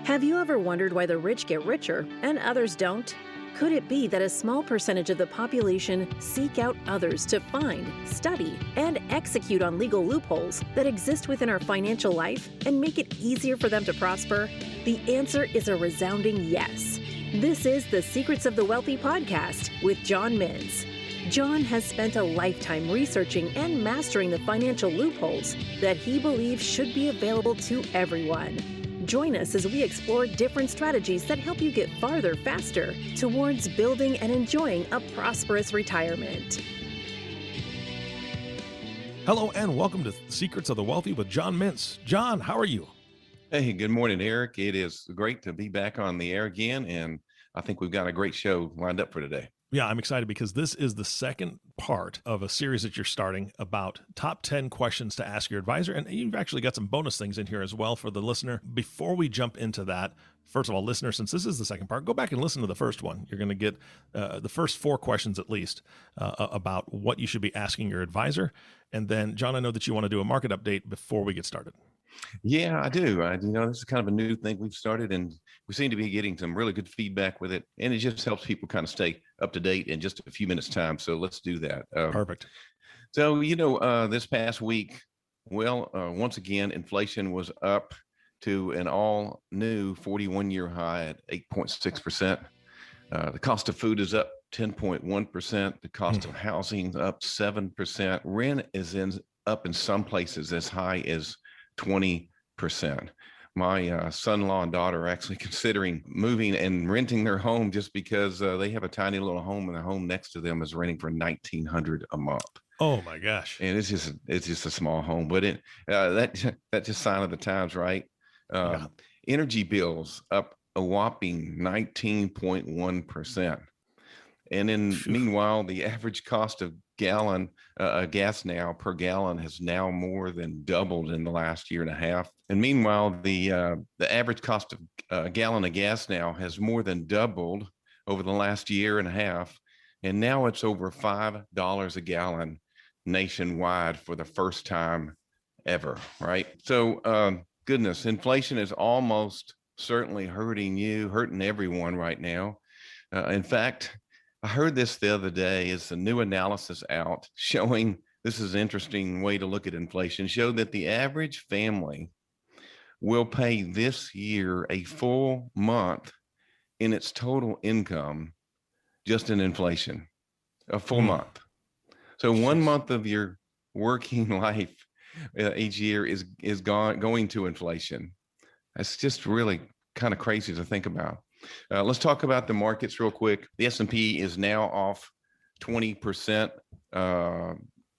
Have you ever wondered why the rich get richer and others don't? Could it be that a small percentage of the population seek out others to find, study, and execute on legal loopholes that exist within our financial life and make it easier for them to prosper? The answer is a resounding yes. This is the Secrets of the Wealthy podcast with John Mintz. John has spent a lifetime researching and mastering the financial loopholes that he believes should be available to everyone. Join us as we explore different strategies that help you get farther faster towards building and enjoying a prosperous retirement. Hello and welcome to Secrets of the Wealthy with John Mintz. John, how are you? Hey, good morning, Eric. It is great to be back on the air again, and I think we've got a great show lined up for today. Yeah, I'm excited because this is the second part of a series that you're starting about top 10 questions to ask your advisor. And you've actually got some bonus things in here as well for the listener. Before we jump into that, first of all, listener, since this is the second part, go back and listen to the first one. You're going to get the first 4 questions at least about what you should be asking your advisor. And then, John, I know that you want to do a market update before we get started. Yeah, I do. This is kind of a new thing we've started, and we seem to be getting some really good feedback with it. And it just helps people kind of stay up to date in just a few minutes' time. So let's do that. Perfect. So, this past week, once again, inflation was up to an all new 41-year high at 8.6%. The cost of food is up 10.1%. The cost of housing is up 7%. Rent is up in some places as high as 20%. My son-in-law and daughter are actually considering moving and renting their home just because they have a tiny little home, and the home next to them is renting for $1,900 a month. Oh my gosh! And it's just a small home, but that's just sign of the times, right? Yeah. Energy bills up a whopping 19.1%. And then meanwhile, the average cost of gas now per gallon has now more than doubled in the last year and a half. And meanwhile, the average cost of a gallon of gas now has more than doubled over the last year and a half. And now it's over $5 a gallon nationwide for the first time ever, right? So, goodness, inflation is almost certainly hurting everyone right now. In fact, I heard this the other day. It's a new analysis out showing, this is an interesting way to look at inflation, showed that the average family will pay this year a full month in its total income just in inflation, a full month. So 1 month of your working life each year is going to inflation. That's just really kind of crazy to think about. Let's talk about the markets real quick. The S&P is now off 20%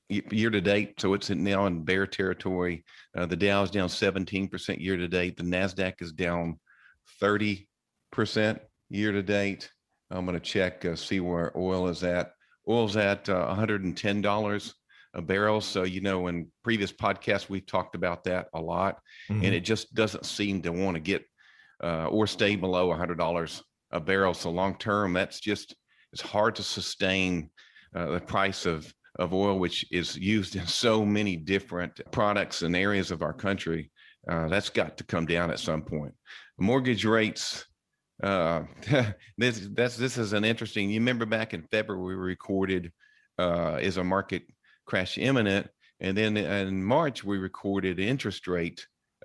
year to date, so it's now in bear territory. The Dow is down 17% year to date. The NASDAQ is down 30% year to date. I'm going to check, see where oil is at. Oil's at $110 a barrel. So, in previous podcasts, we've talked about that a lot, and it just doesn't seem to want to get or stay below $100 a barrel. So long term, it's hard to sustain the price of oil, which is used in so many different products and areas of our country. That's got to come down at some point. Mortgage rates. This is an interesting. You remember back in February we recorded is a market crash imminent, and then in March we recorded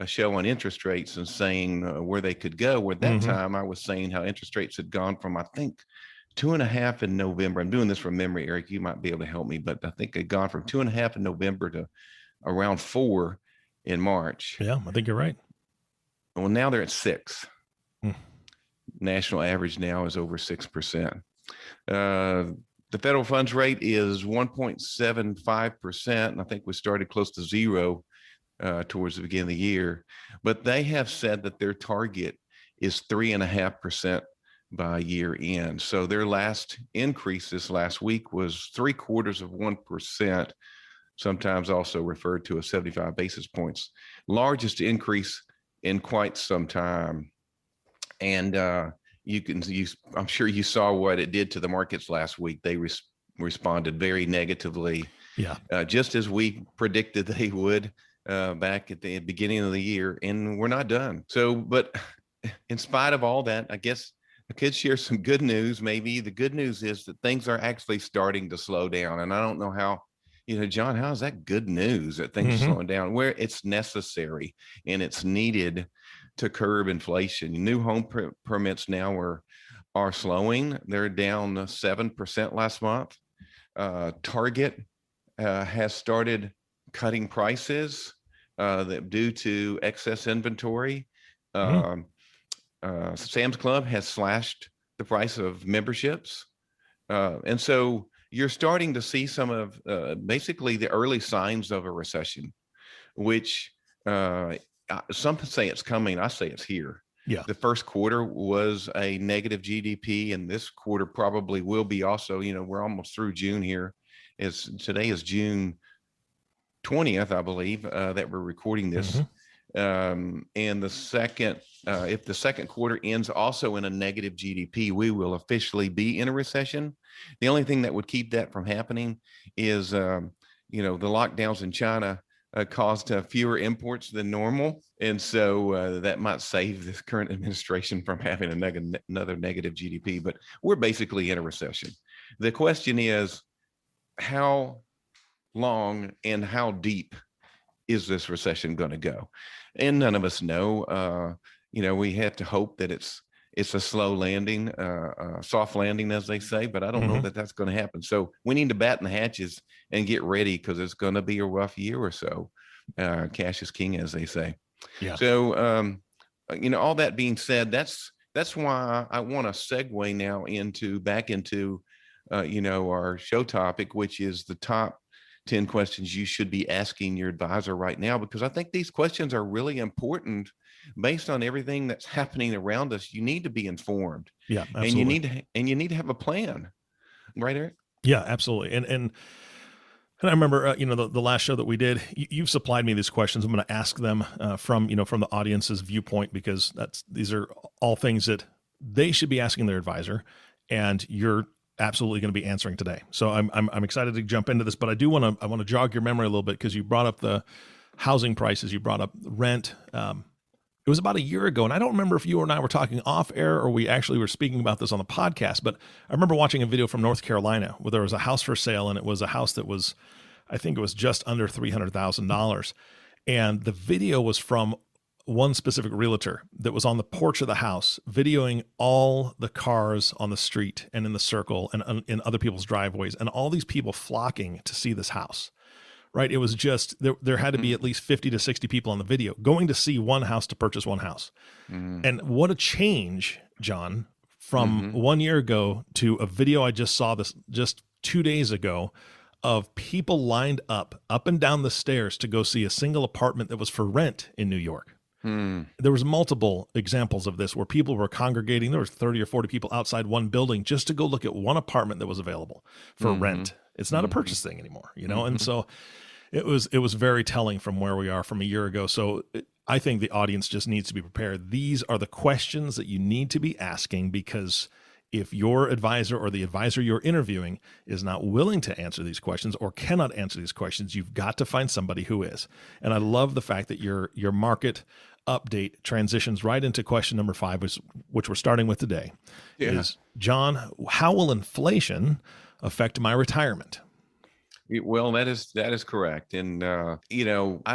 a show on interest rates and saying where they could go. At that time, I was saying how interest rates had gone from, I think, 2.5 in November. I'm doing this from memory, Eric. You might be able to help me, but I think it had gone from 2.5 in November to around 4 in March. Yeah, I think you're right. Well, now they're at 6. National average now is over 6%. The federal funds rate is 1.75%, and I think we started close to zero towards the beginning of the year, but they have said that their target is 3.5% by year end. So their last increase this last week was 0.75%, sometimes also referred to as 75 basis points, largest increase in quite some time. And I'm sure you saw what it did to the markets last week. They responded very negatively, just as we predicted they would. Back at the beginning of the year, and we're not done. So, but in spite of all that, I guess I could share some good news. Maybe the good news is that things are actually starting to slow down. And I don't know how, John, how is that good news that things are slowing down where it's necessary and it's needed to curb inflation? New home permits now are slowing. They're down 7% last month. Target has started cutting prices that due to excess inventory. Sam's Club has slashed the price of memberships. And so you're starting to see some of basically the early signs of a recession, which some say it's coming. I say it's here. Yeah. The first quarter was a negative GDP, and this quarter probably will be also. We're almost through June here. Today is June 20th, I believe, that we're recording this. And the second, if the second quarter ends also in a negative GDP, we will officially be in a recession. The only thing that would keep that from happening is, the lockdowns in China caused fewer imports than normal. And so that might save this current administration from having another negative GDP, but we're basically in a recession. The question is, how long and how deep is this recession going to go? And none of us know. We have to hope that it's a slow landing, soft landing, as they say, but I don't know that that's going to happen. So we need to batten the hatches and get ready, because it's going to be a rough year or so. Cash is king, as they say. Yeah. So, all that being said, that's why I want to segue now back into our show topic, which is the top 10 questions you should be asking your advisor right now, because I think these questions are really important based on everything that's happening around us. You need to be informed. Yeah, absolutely. And you need to have a plan, right, Eric? Yeah, absolutely. And I remember, the last show that we did, you've supplied me these questions. I'm going to ask them from the audience's viewpoint, because these are all things that they should be asking their advisor, and you're absolutely going to be answering today. So I'm excited to jump into this, but I want to jog your memory a little bit, because you brought up the housing prices, you brought up rent. It was about a year ago, and I don't remember if you and I were talking off air or we actually were speaking about this on the podcast, but I remember watching a video from North Carolina where there was a house for sale, and it was a house that was, I think it was just under $300,000. And the video was from one specific realtor that was on the porch of the house videoing all the cars on the street and in the circle and in other people's driveways, and all these people flocking to see this house. Right. It was just, there had to be at least 50 to 60 people on the video going to see one house to purchase one house. And what a change, John, from 1 year ago to a video I just saw this just 2 days ago of people lined up and down the stairs to go see a single apartment that was for rent in New York. There was multiple examples of this where people were congregating. There was 30 or 40 people outside one building just to go look at one apartment that was available for rent. It's not a purchase thing anymore, And so it was very telling from where we are from a year ago. So I think the audience just needs to be prepared. These are the questions that you need to be asking, because if your advisor or the advisor you're interviewing is not willing to answer these questions or cannot answer these questions, you've got to find somebody who is. And I love the fact that your market update transitions right into question number 5, which we're starting with today. Is, John, how will inflation affect my retirement? Well, that is correct. And, I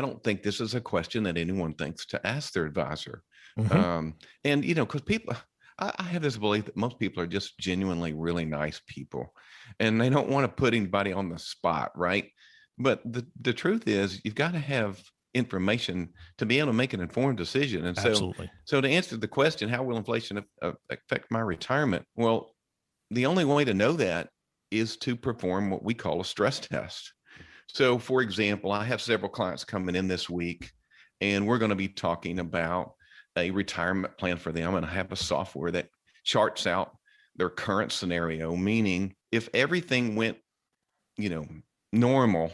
don't think this is a question that anyone thinks to ask their advisor. And, because people, I have this belief that most people are just genuinely really nice people, and they don't want to put anybody on the spot, right? But the truth is, you've got to have information to be able to make an informed decision. And Absolutely. So to answer the question, how will inflation affect my retirement? Well, the only way to know that is to perform what we call a stress test. So, for example, I have several clients coming in this week, and we're going to be talking about a retirement plan for them. And I have a software that charts out their current scenario, meaning if everything went, normal,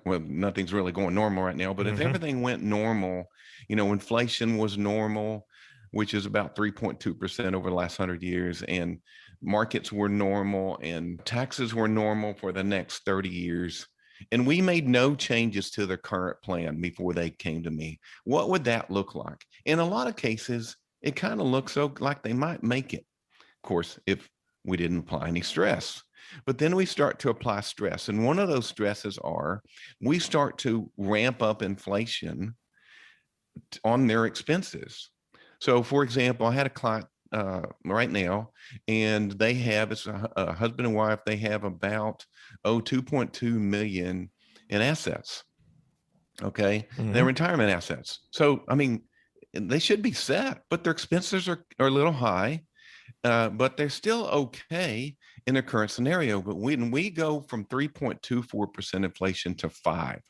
well, nothing's really going normal right now, but if everything went normal, inflation was normal, which is about 3.2% over the last 100 years, and markets were normal and taxes were normal for the next 30 years, and we made no changes to their current plan before they came to me, what would that look like? In a lot of cases, it kind of looks like they might make it. Of course, if we didn't apply any stress. But then we start to apply stress. And one of those stresses are we start to ramp up inflation on their expenses. So, for example, I had a client right now, and they have, it's a husband and wife, they have about 2.2 million in assets. Okay. They're retirement assets. So, I mean, they should be set, but their expenses are a little high, but they're still okay in their current scenario. But when we go from 3.24% inflation to 5,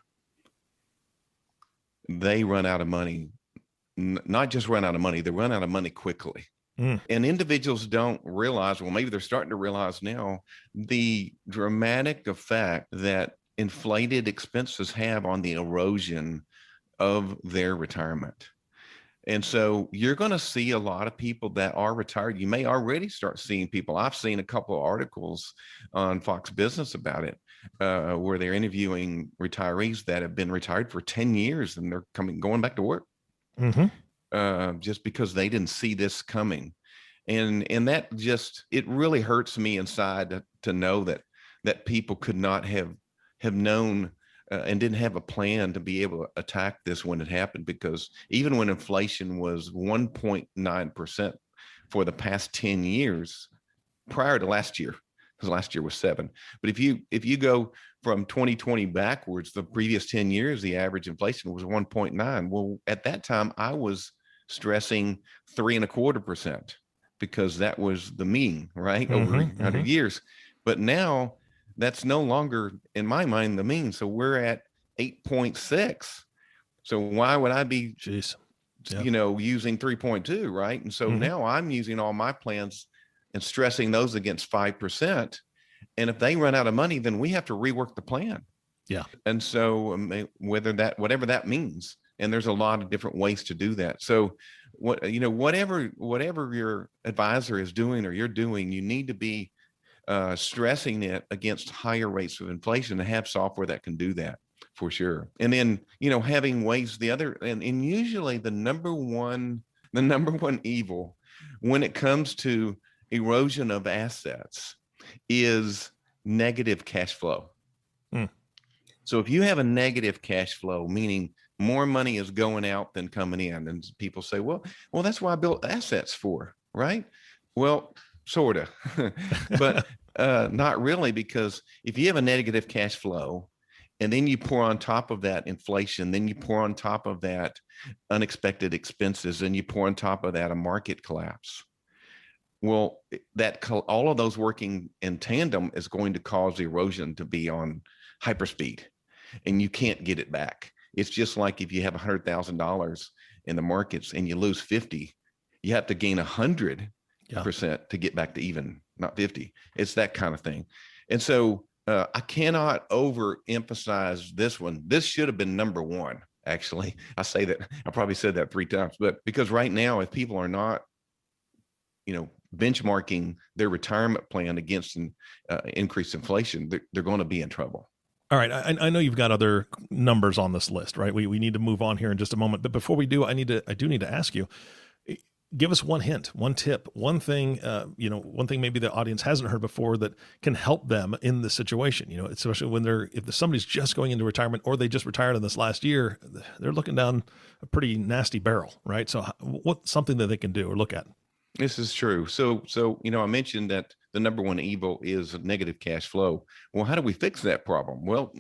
they run out of money. Not just run out of money, they run out of money quickly. And individuals don't realize, well, maybe they're starting to realize now, the dramatic effect that inflated expenses have on the erosion of their retirement. And so you're going to see a lot of people that are retired. You may already start seeing people. I've seen a couple of articles on Fox Business about it, where they're interviewing retirees that have been retired for 10 years and they're going back to work. Just because they didn't see this coming. And that just, it really hurts me inside to know that people could not have known and didn't have a plan to be able to attack this when it happened, because even when inflation was 1.9% for the past 10 years prior to last year, because last year was 7. But if you go from 2020 backwards, the previous 10 years, the average inflation was 1.9. Well, at that time, I was stressing 3.25% because that was the mean, right? Over 100 years. But now that's no longer, in my mind, the mean. So we're at 8.6. So why would I be, using 3.2, right? And so now I'm using all my plans and stressing those against 5%. And if they run out of money, then we have to rework the plan. Yeah. And so whatever that means, and there's a lot of different ways to do that. So whatever your advisor is doing or you're doing, you need to be stressing it against higher rates of inflation and have software that can do that for sure. And then, having ways and usually the number one evil when it comes to erosion of assets is negative cash flow. So if you have a negative cash flow, meaning more money is going out than coming in, and people say, well, that's why I built assets for, right? Well, sort of, but not really, because if you have a negative cash flow and then you pour on top of that inflation, then you pour on top of that unexpected expenses, and you pour on top of that a market collapse. Well, all of those working in tandem is going to cause erosion to be on hyperspeed, and you can't get it back. It's just like if you have $100,000 in the markets and you lose 50, you have to gain 100% to get back to even, not 50. It's that kind of thing. And so I cannot overemphasize this one. This should have been number one. Actually, I probably said that 3 times, but because right now, if people are not, benchmarking their retirement plan against an increased inflation, they're going to be in trouble. All right. I know you've got other numbers on this list, right? We need to move on here in just a moment. But before we do, I do need to ask you, give us one hint, one tip, one thing, one thing maybe the audience hasn't heard before that can help them in this situation, especially when if somebody's just going into retirement or they just retired in this last year, they're looking down a nasty barrel, right? So what's something that they can do or look at? This is true. So, I mentioned that the number one evil is negative cash flow. Well, how do we fix that problem? Well,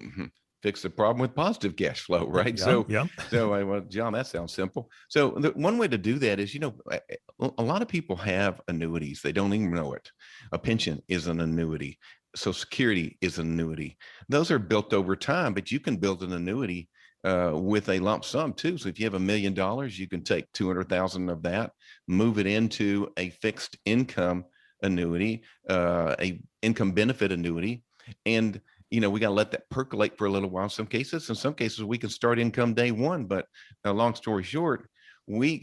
fix the problem with positive cash flow, right? Yeah. Well, John, that sounds simple. So one way to do that is, a lot of people have annuities. They don't even know it. A pension is an annuity. Social Security is an annuity. Those are built over time, but you can build an annuity with a lump sum too. So if you have $1 million, you can take 200,000 of that, move it into a fixed income annuity, a income benefit annuity. And, we got to let that percolate for a little while. In some cases, we can start income day one, but long story short, we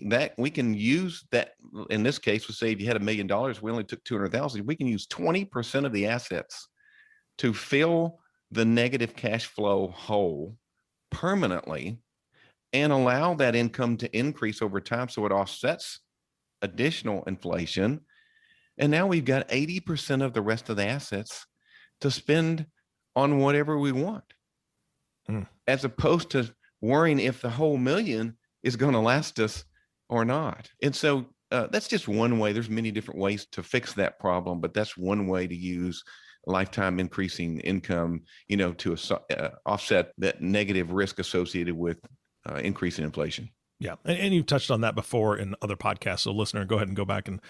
can use that. In this case, let's say if you had $1 million, we only took 200,000. We can use 20% of the assets to fill the negative cash flow hole permanently and allow that income to increase over time so it offsets additional inflation. And now we've got 80% of the rest of the assets to spend on whatever we want, as opposed to worrying if the whole million is going to last us or not. And so that's just one way. There's many different ways to fix that problem, but that's one way to use lifetime increasing income, to offset that negative risk associated with increasing inflation. Yeah. And you've touched on that before in other podcasts. So listener, go ahead and go back and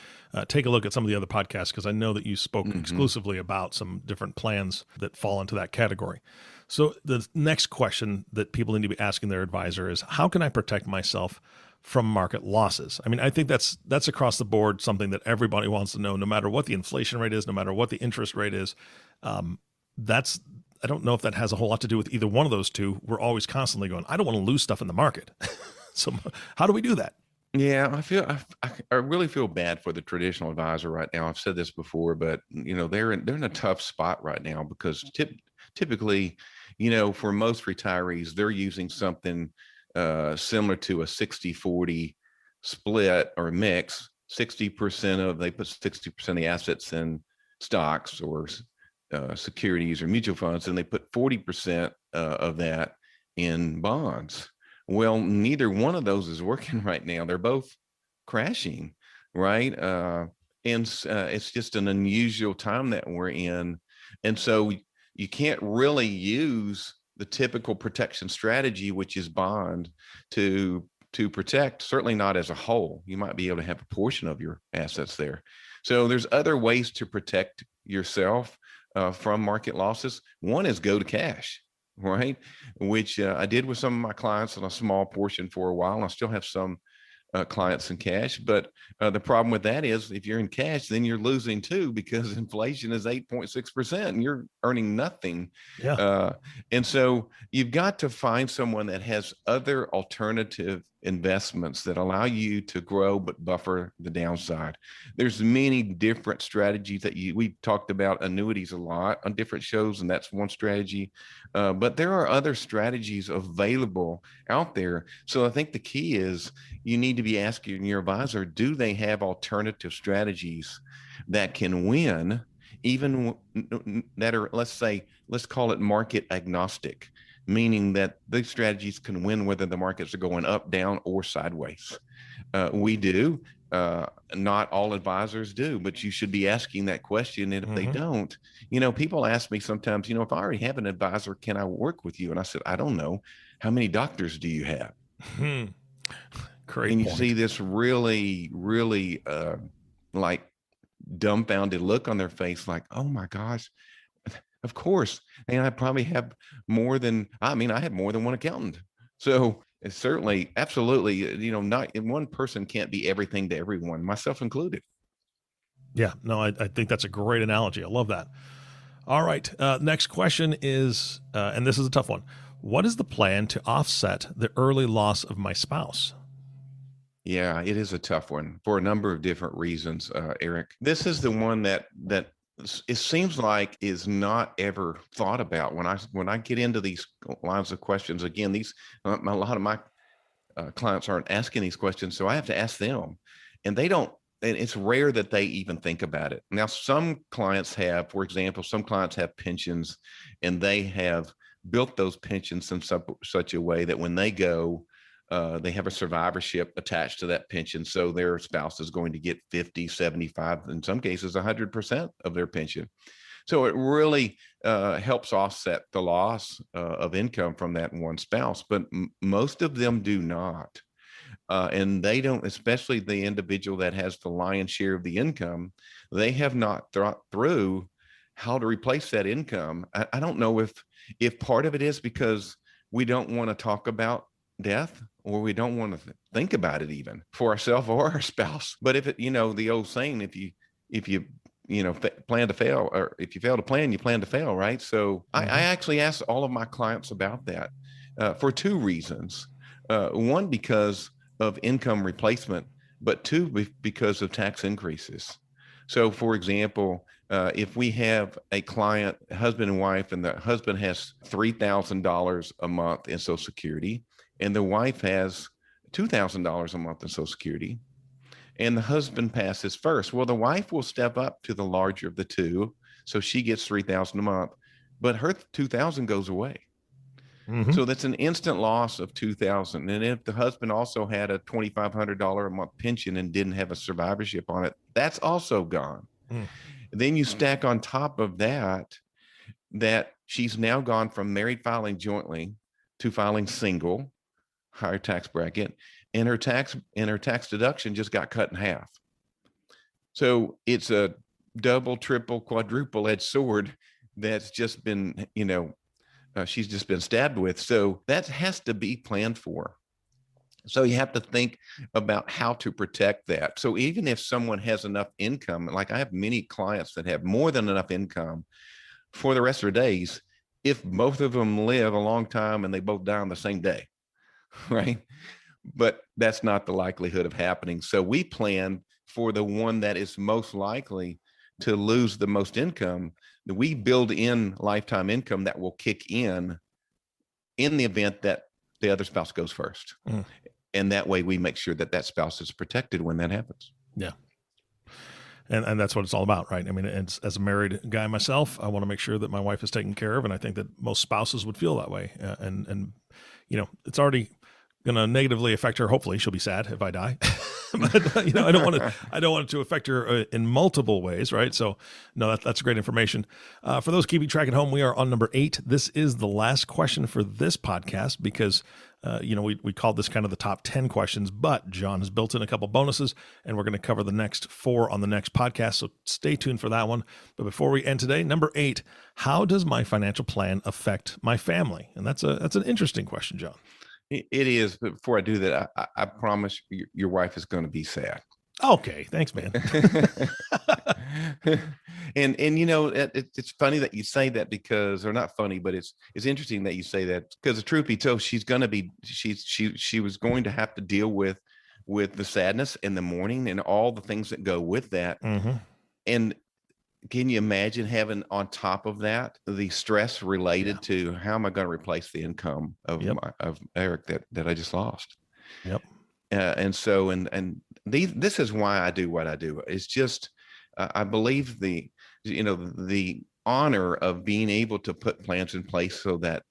take a look at some of the other podcasts, because I know that you spoke exclusively about some different plans that fall into that category. So the next question that people need to be asking their advisor is, how can I protect myself from market losses? I mean, I think that's across the board something that everybody wants to know, no matter what the inflation rate is, no matter what the interest rate is. I don't know if that has a whole lot to do with either one of those two. We're always constantly going, I don't want to lose stuff in the market. So how do we do that? Yeah, I really feel bad for the traditional advisor right now. I've said this before, but they're in a tough spot right now, because typically, for most retirees, they're using something similar to a 60-40 split or mix. They put 60% of the assets in stocks or securities or mutual funds, and they put 40% of that in bonds. Well, neither one of those is working right now. They're both crashing, right? And it's just an unusual time that we're in. And so you can't really use the typical protection strategy, which is bond, to protect, certainly not as a whole. You might be able to have a portion of your assets there. So there's other ways to protect yourself from market losses. One is go to cash, right? Which I did with some of my clients on a small portion for a while. And I still have some clients in cash, but the problem with that is if you're in cash, then you're losing too, because inflation is 8.6% and you're earning nothing. Yeah. And so you've got to find someone that has other alternative investments that allow you to grow but buffer the downside. There's many different strategies that we've talked about annuities a lot on different shows, and that's one strategy. But there are other strategies available out there. So I think the key is you need to be asking your advisor, do they have alternative strategies that can win, even that are, let's call it market agnostic, meaning that these strategies can win whether the markets are going up, down, or sideways. We do. Not all advisors do, but you should be asking that question. And if they don't, people ask me sometimes, if I already have an advisor, can I work with you? And I said, I don't know. How many doctors do you have? Great And you point. see this really, really like dumbfounded look on their face, like, oh my gosh, of course. And I probably have I have more than one accountant. So it's certainly, absolutely, not one person can't be everything to everyone, myself included. Yeah, no, I think that's a great analogy. I love that. All right. Next question is, and this is a tough one. What is the plan to offset the early loss of my spouse? Yeah, it is a tough one for a number of different reasons, Eric. This is the one that it seems like is not ever thought about. When I get into these lines of questions, again, a lot of my clients aren't asking these questions, so I have to ask them, and they don't. And it's rare that they even think about it. Now, some clients have, for example, pensions, and they have built those pensions in such a way that when they go, they have a survivorship attached to that pension. So their spouse is going to get 50, 75, in some cases, 100% of their pension. So it really helps offset the loss of income from that one spouse, but most of them do not. And they don't, especially the individual that has the lion's share of the income, they have not thought through how to replace that income. I don't know if part of it is because we don't want to talk about death, or we don't want to think about it even for ourselves or our spouse. But if it, the old saying, if you plan to fail, or if you fail to plan, you plan to fail, right? So I actually asked all of my clients about that for two reasons. One, because of income replacement, but two, because of tax increases. So for example, if we have a client, husband and wife, and the husband has $3,000 a month in Social Security, and the wife has $2,000 a month in Social Security, and the husband passes first. Well, the wife will step up to the larger of the two, so she gets $3,000 a month, but her $2,000 goes away. Mm-hmm. So that's an instant loss of $2,000. And if the husband also had a $2,500 a month pension and didn't have a survivorship on it, that's also gone. Mm. Then you stack on top of that she's now gone from married filing jointly to filing single, higher tax bracket, and her tax deduction just got cut in half. So it's a double, triple, quadruple edged sword that's just been, she's just been stabbed with. So that has to be planned for. So you have to think about how to protect that. So even if someone has enough income, like I have many clients that have more than enough income for the rest of their days, if both of them live a long time and they both die on the same day, right? But that's not the likelihood of happening. So we plan for the one that is most likely to lose the most income. We build in lifetime income that will kick in the event that the other spouse goes first. Mm. And that way we make sure that spouse is protected when that happens. Yeah. And that's what it's all about, right? I mean, as a married guy myself, I want to make sure that my wife is taken care of. And I think that most spouses would feel that way. And it's already going to negatively affect her. Hopefully she'll be sad if I die. But I don't want it to affect her in multiple ways, right? So no, that's great information. For those keeping track at home, we are on number 8. This is the last question for this podcast because we called this kind of the top 10 questions, but John has built in a couple bonuses, and we're going to cover the next 4 on the next podcast. So stay tuned for that one. But before we end today, number 8, how does my financial plan affect my family? And that's an interesting question, John. It is. But before I do that, I promise your wife is going to be sad. Okay. Thanks, man. And it's funny that you say that because, or not funny, but it's interesting that you say that because the truth be told, she was going to have to deal with the sadness in the morning and all the things that go with that. Mm-hmm. And can you imagine having on top of that the stress related to how am I going to replace the income of Eric that I just lost? Yep. And so this is why I do what I do. It's just I believe the honor of being able to put plans in place so that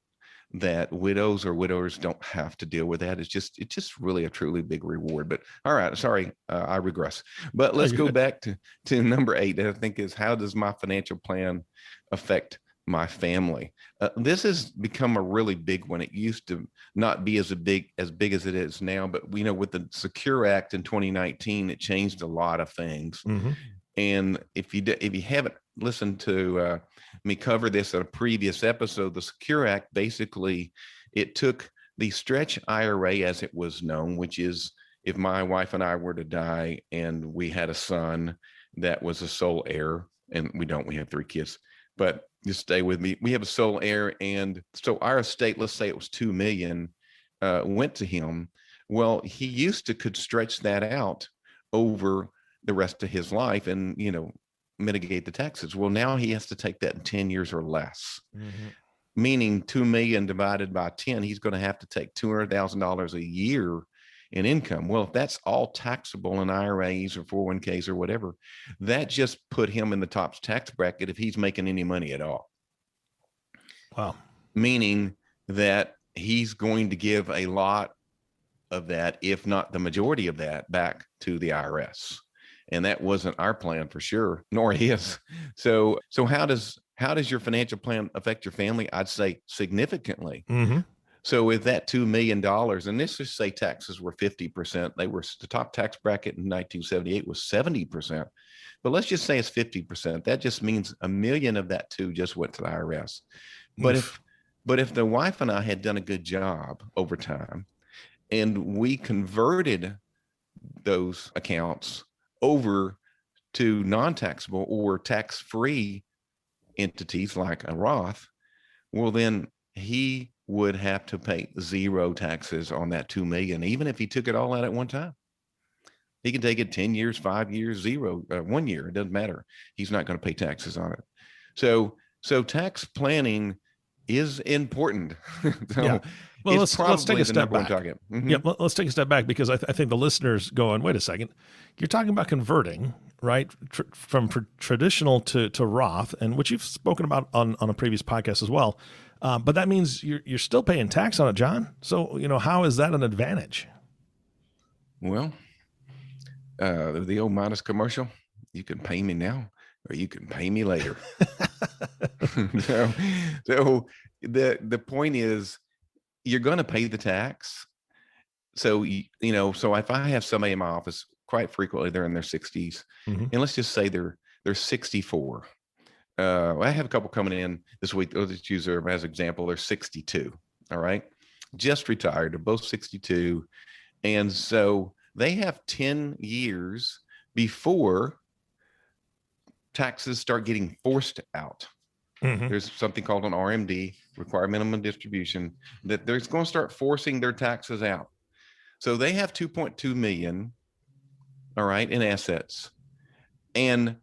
widows or widowers don't have to deal with that. It's just really a truly big reward. But all right, sorry, I regress. But let's go back to number 8. That I think is, how does my financial plan affect my family? This has become a really big one. It used to not be as big as it is now, but with the Secure Act in 2019, it changed a lot of things. Mm-hmm. And if you haven't listened to me cover this in a previous episode, the Secure Act, basically, it took the stretch IRA as it was known, which is if my wife and I were to die and we had a son that was a sole heir, and we have 3 kids, but just stay with me. We have a sole heir, and so our estate, let's say it was $2 million, went to him. Well, he could stretch that out over the rest of his life and mitigate the taxes. Well, now he has to take that in 10 years or less. Mm-hmm. Meaning 2 million divided by 10, he's going to have to take $200,000 a year in income. Well, if that's all taxable in IRAs or 401ks or whatever, that just put him in the top tax bracket if he's making any money at all. Wow. Meaning that he's going to give a lot of that, if not the majority of that, back to the IRS. And that wasn't our plan for sure, nor his. So how does your financial plan affect your family? I'd say significantly. Mm-hmm. So with that $2 million, and let's just say taxes were 50%, the top tax bracket in 1978 was 70%. But let's just say it's 50%. That just means $1 million of that too just went to the IRS. But if the wife and I had done a good job over time, and we converted those accounts over to non-taxable or tax-free entities like a Roth, well, then he would have to pay 0 taxes on that $2 million, even if he took it all out at one time. He can take it 10 years, 5 years, 0, 1 year. It doesn't matter. He's not going to pay taxes on it. So tax planning is important. Well, It's let's take probably a the step number one back. target. Yeah, let's take a step back because I think the listeners going, wait a second, you're talking about converting, right, from traditional to Roth, and which you've spoken about on a previous podcast as well. But that means you're still paying tax on it, John. So how is that an advantage? Well, the old Midas commercial, you can pay me now or you can pay me later. so, so the point is you're going to pay the tax. So, so if I have somebody in my office, quite frequently they're in their 60s, Mm-hmm. and let's just say they're 64. I have a couple coming in this week. Let's just use them as an example. They're 62. All right. Just retired. They're both 62. And so they have 10 years before taxes start getting forced out. Mm-hmm. There's something called an RMD, required minimum distribution, that they're going to start forcing their taxes out. So they have 2.2 million, all right, in assets. And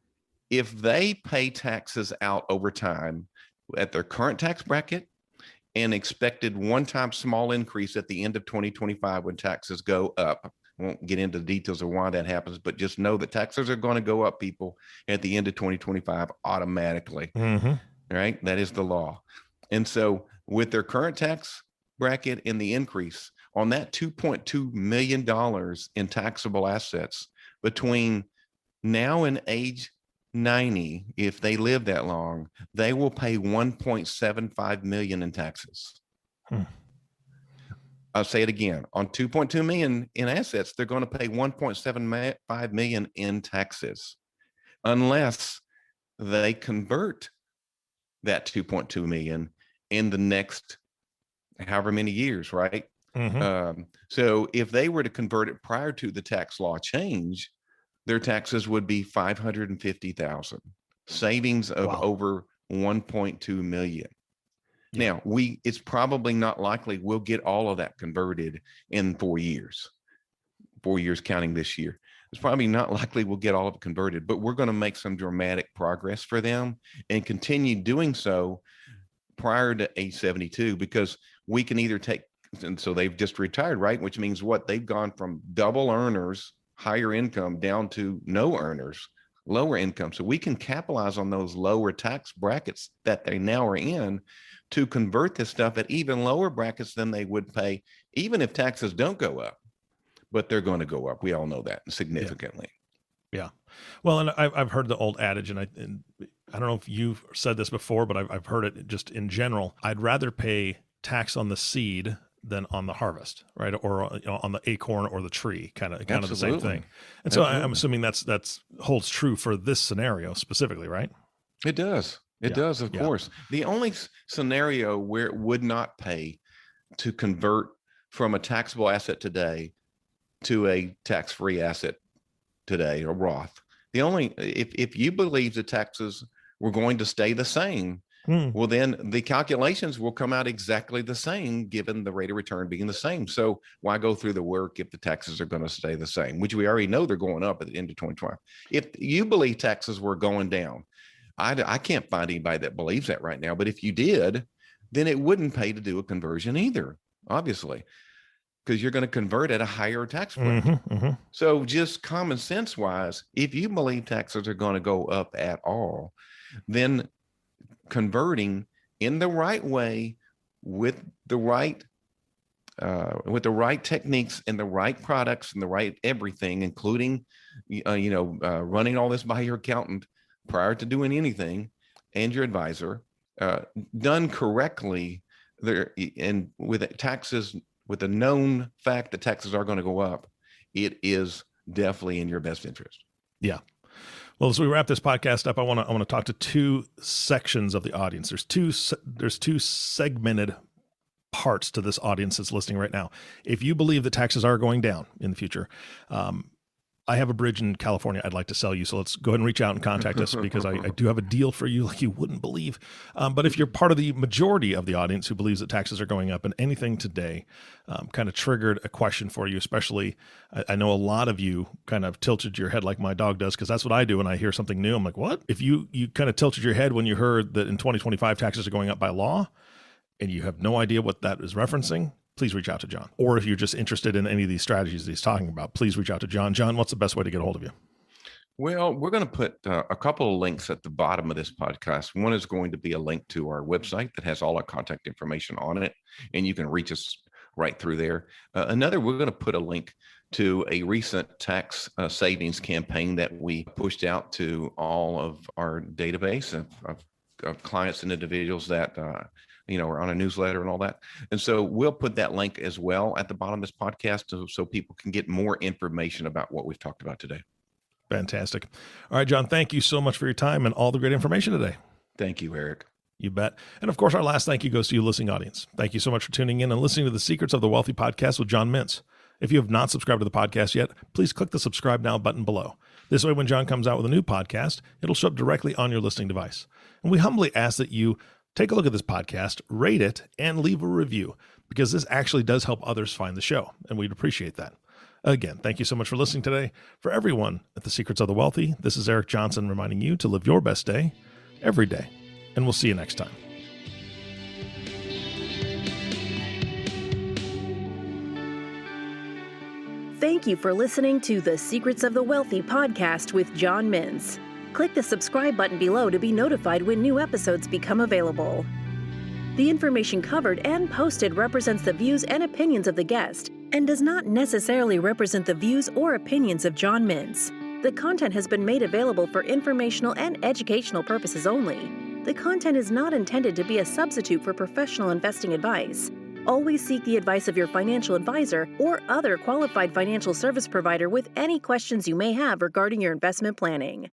if they pay taxes out over time at their current tax bracket and expected one-time small increase at the end of 2025 when taxes go up, I won't get into the details of why that happens, but just know that taxes are going to go up, people, at the end of 2025 automatically. Mm-hmm. Right? That is the law. And so with their current tax bracket and the increase on that $2.2 million in taxable assets between now and age 90, if they live that long, they will pay 1.75 million in taxes. I'll say it again. On 2.2 million in assets, they're going to pay 1.75 million in taxes unless they convert that 2.2 million in the next however many years, right? Mm-hmm. So if they were to convert it prior to the tax law change, their taxes would be 550,000, savings of over 1.2 million. Yeah. Now, it's probably not likely we'll get all of that converted in 4 years counting this year. It's probably not likely we'll get all of it converted, but we're going to make some dramatic progress for them and continue doing so prior to age 72, because we can either take, and so they've just retired, right? Which means what? They've gone from double earners, higher income, down to no earners, lower income. So we can capitalize on those lower tax brackets that they now are in to convert this stuff at even lower brackets than they would pay, even if taxes don't go up. But they're going to go up. We all know that significantly. Yeah. Well, and I've heard the old adage, and I don't know if you've said this before, but I've heard it just in general. I'd rather pay tax on the seed than on the harvest, right? Or on the acorn or the tree, kind of the same thing. And so I'm assuming that's holds true for this scenario specifically, right? It does. It does, of course. The only scenario where it would not pay to convert from a taxable asset today to a tax-free asset today, or Roth. The only, if you believe the taxes were going to stay the same, well, then the calculations will come out exactly the same, given the rate of return being the same. So why go through the work if the taxes are going to stay the same, which we already know they're going up at the end of 2020. If you believe taxes were going down, I can't find anybody that believes that right now. But if you did, then it wouldn't pay to do a conversion either, obviously, because you're going to convert at a higher tax bracket. So just common sense wise, if you believe taxes are going to go up at all, then converting in the right way with the right techniques and the right products and the right everything, including running all this by your accountant prior to doing anything and your advisor, done correctly there, and with taxes, with the known fact that taxes are going to go up, it is definitely in your best interest. Yeah. Well, as we wrap this podcast up, I want to talk to two sections of the audience. There's two segmented parts to this audience that's listening right now. If you believe that taxes are going down in the future, I have a bridge in California I'd like to sell you. So let's go ahead and reach out and contact us, because I do have a deal for you like you wouldn't believe. But if you're part of the majority of the audience who believes that taxes are going up, and anything today kind of triggered a question for you, especially, I know a lot of you kind of tilted your head like my dog does, because that's what I do when I hear something new. I'm like, what? If you kind of tilted your head when you heard that in 2025 taxes are going up by law, and you have no idea what that is referencing, please reach out to John. Or if you're just interested in any of these strategies that he's talking about, please reach out to John. John, what's the best way to get a hold of you? Well, we're going to put a couple of links at the bottom of this podcast. One is going to be a link to our website that has all our contact information on it, and you can reach us right through there. Another, we're going to put a link to a recent tax savings campaign that we pushed out to all of our database of clients and individuals that are on a newsletter and all that. And so we'll put that link as well at the bottom of this podcast so people can get more information about what we've talked about today. Fantastic. All right, John, thank you so much for your time and all the great information today. Thank you, Eric. You bet. And of course, our last thank you goes to you, listening audience. Thank you so much for tuning in and listening to the Secrets of the Wealthy podcast with John Mintz. If you have not subscribed to the podcast yet, please click the subscribe now button below. This way, when John comes out with a new podcast, it'll show up directly on your listening device. And we humbly ask that you take a look at this podcast, rate it, and leave a review, because this actually does help others find the show, and we'd appreciate that. Again, thank you so much for listening today. For everyone at the Secrets of the Wealthy, this is Eric Johnson reminding you to live your best day every day, and we'll see you next time. Thank you for listening to the Secrets of the Wealthy podcast with John Mintz. Click the subscribe button below to be notified when new episodes become available. The information covered and posted represents the views and opinions of the guest and does not necessarily represent the views or opinions of John Mintz. The content has been made available for informational and educational purposes only. The content is not intended to be a substitute for professional investing advice. Always seek the advice of your financial advisor or other qualified financial service provider with any questions you may have regarding your investment planning.